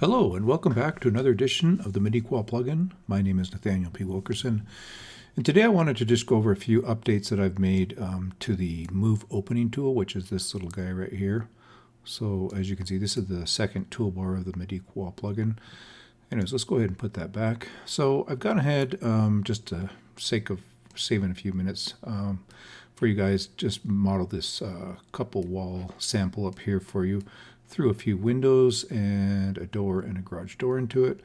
Hello and welcome back to another edition of the Medeek plugin. My name is Nathaniel P. Wilkerson, and today I wanted to just go over a few updates that I've made to the Move Opening tool, which is this little guy right here. So as you can see, this is the second toolbar of the Medeek plugin. Anyways, let's go ahead and put that back. So I've gone ahead, just to sake of saving a few minutes for you guys, just model this couple wall sample up here for you. Threw a few windows and a door and a garage door into it.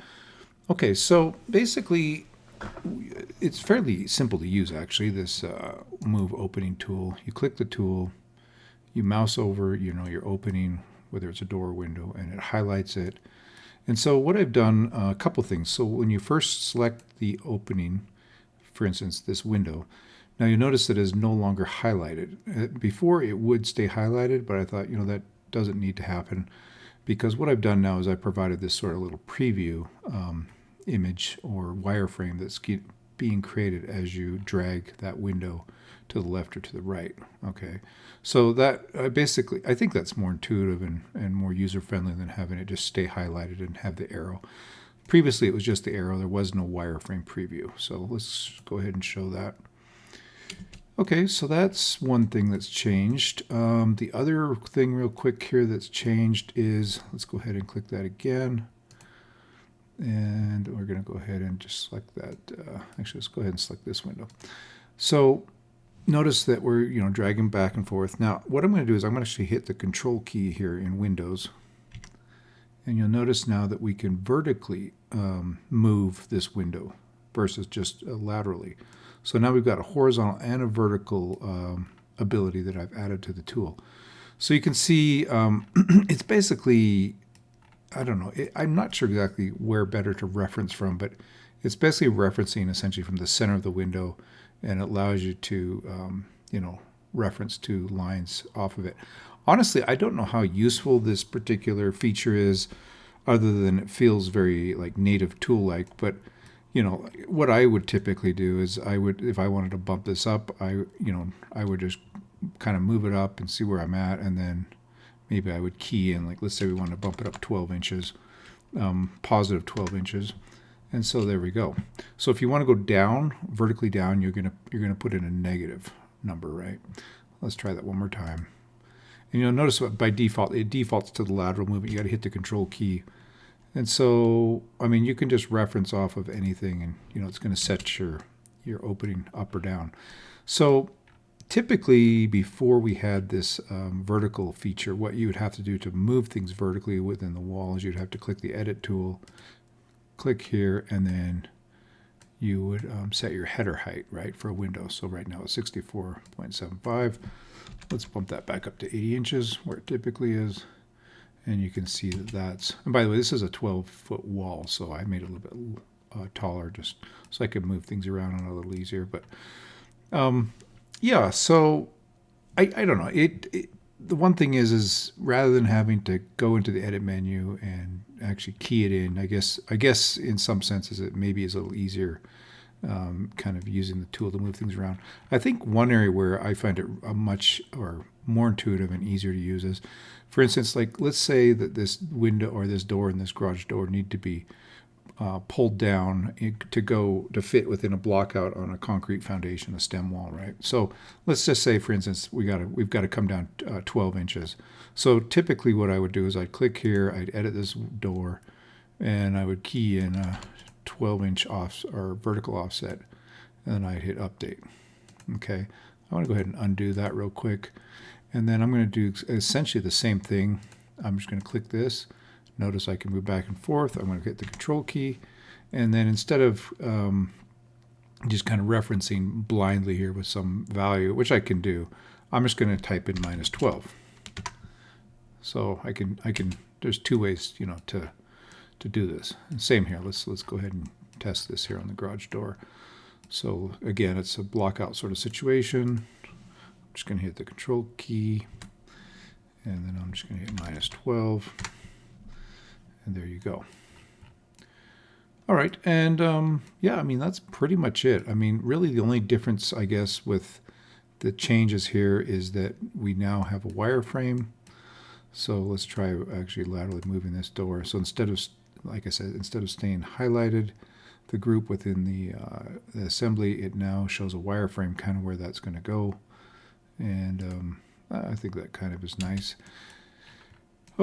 Okay, so basically it's fairly simple to use actually, this Move Opening tool. You click the tool, you mouse over, your opening, whether it's a door or window, and it highlights it. And so what I've done, a couple things. So when you first select the opening, for instance, this window, now you'll notice that it is no longer highlighted. Before it would stay highlighted, but I thought, that doesn't need to happen, because what I've done now is I provided this sort of little preview image or wireframe that's being created as you drag that window to the left or to the right. Okay, so that basically, I think that's more intuitive and more user-friendly than having it just stay highlighted and have the arrow. Previously it was just the arrow, there was no wireframe preview. So let's go ahead and show that. Okay, so that's one thing that's changed. The other thing real quick here that's changed is, let's go ahead and click that again. And we're going to go ahead and just select that. Actually, let's go ahead and select this window. So notice that we're dragging back and forth. Now, what I'm going to do is I'm going to actually hit the Control key here in Windows. And you'll notice now that we can vertically move this window versus just laterally. So now we've got a horizontal and a vertical ability that I've added to the tool. So you can see it's basically, I don't know, I'm not sure exactly where better to reference from, but it's basically referencing essentially from the center of the window, and it allows you to, reference to lines off of it. Honestly, I don't know how useful this particular feature is, other than it feels very like native tool-like, but what I would typically do is if I wanted to bump this up, I would just kind of move it up and see where I'm at, and then maybe I would key in, like let's say we want to bump it up 12 inches, positive 12 inches, and so there we go. So if you want to go down, vertically down, you're gonna put in a negative number, right? Let's try that one more time, and you'll notice that by default it defaults to the lateral movement. You got to hit the Control key. And so, I mean, you can just reference off of anything, and it's going to set your opening up or down. So typically, before we had this vertical feature, what you would have to do to move things vertically within the wall is you'd have to click the Edit tool, click here, and then you would set your header height, right, for a window. So right now it's 64.75. Let's bump that back up to 80 inches, where it typically is. And you can see that that's, and by the way, this is a 12-foot wall, so I made it a little bit taller just so I could move things around on a little easier. But yeah, so I don't know. The one thing is rather than having to go into the edit menu and actually key it in, I guess in some senses it maybe is a little easier, kind of using the tool to move things around. I think one area where I find it a much or more intuitive and easier to use is, for instance, like let's say that this window or this door and this garage door need to be pulled down to fit within a block out on a concrete foundation, a stem wall, right? So let's just say, for instance, we've got to come down 12 inches. So typically what I would do is I'd click here, I'd edit this door, and I would key in a 12-inch off or vertical offset, and then I'd hit update. Okay, I want to go ahead and undo that real quick. And then I'm going to do essentially the same thing. I'm just going to click this. Notice I can move back and forth. I'm going to hit the Control key. And then instead of just kind of referencing blindly here with some value, which I can do, I'm just going to type in -12. So I can. There's two ways, to do this. And same here. Let's go ahead and test this here on the garage door. So again, it's a block out sort of situation. I'm just going to hit the Control key, and then I'm just going to hit -12, and there you go. All right, and yeah, I mean, that's pretty much it. I mean, really the only difference, I guess, with the changes here is that we now have a wireframe. So let's try actually laterally moving this door. So instead of like I said, instead of staying highlighted, the group within the assembly, it now shows a wireframe kind of where that's going to go. And I think that kind of is nice.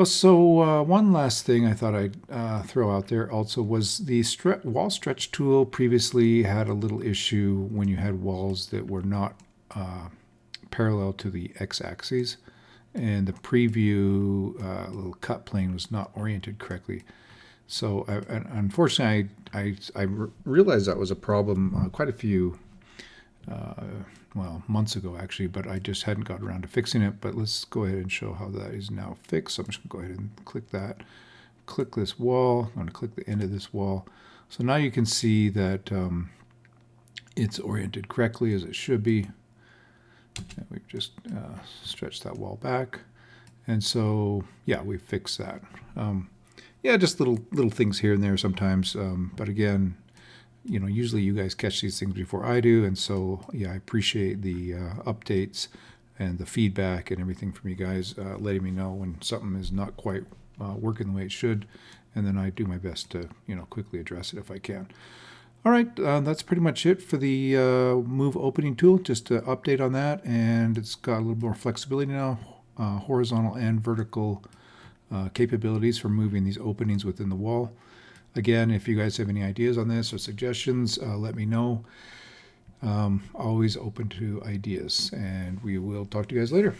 So one last thing I thought I'd throw out there also was the wall stretch tool previously had a little issue when you had walls that were not parallel to the x-axis, and the preview little cut plane was not oriented correctly. So unfortunately, I realized that was a problem quite a few months ago actually, but I just hadn't got around to fixing it. But let's go ahead and show how that is now fixed. So I'm just going to go ahead and click that. Click this wall. I'm going to click the end of this wall. So now you can see that it's oriented correctly as it should be. And we've just stretched that wall back. And so, yeah, we fixed that. Yeah, just little things here and there sometimes. But again, usually you guys catch these things before I do, and so yeah, I appreciate the updates and the feedback and everything from you guys, letting me know when something is not quite working the way it should, and then I do my best to quickly address it if I can. All right, that's pretty much it for the Move Opening tool. Just to update on that, and it's got a little more flexibility now, horizontal and vertical capabilities for moving these openings within the wall. Again, if you guys have any ideas on this or suggestions, let me know. Always open to ideas, and we will talk to you guys later.